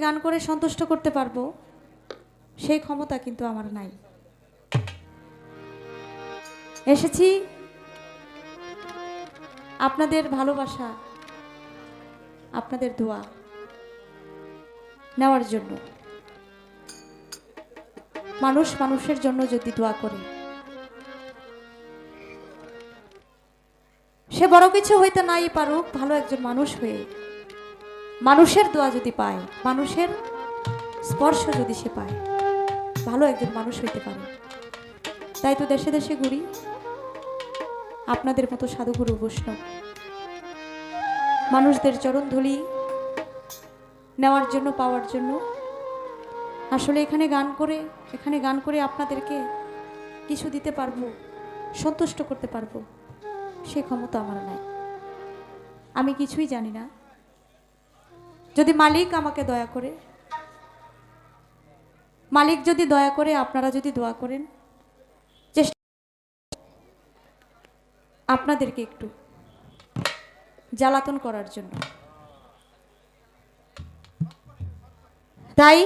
গান করে সন্তুষ্ট করতে পারবো সেই ক্ষমতা কিন্তু আমার নাই। এসেছি আপনাদের ভালোবাসা, আপনাদের দোয়া নেওয়ার জন্য। মানুষ মানুষের জন্য যদি দোয়া করে, সে বড় কিছু হইতে নাই পারুক, ভালো একজন মানুষ হয়ে মানুষের দোয়া যদি পায়, মানুষের স্পর্শ যদি সে পায়, ভালো একজন মানুষ হইতে পারে। তাই তো দেশে দেশে ঘুরি আপনাদের মতো সাধুগুরু বৈষ্ণব মানুষদের চরণধুলি নেওয়ার জন্য, পাওয়ার জন্য। আসলে এখানে গান করে আপনাদেরকে কিছু দিতে পারবো, সন্তুষ্ট করতে পারবো, সে ক্ষমতা আমার নাই। আমি কিছুই জানি না। যদি মালিক আমাকে দয়া করে, মালিক যদি দয়া করে, আপনারা যদি দোয়া করেন, চেষ্টা আপনাদেরকে একটু জ্বালাতন করার জন্য। তাই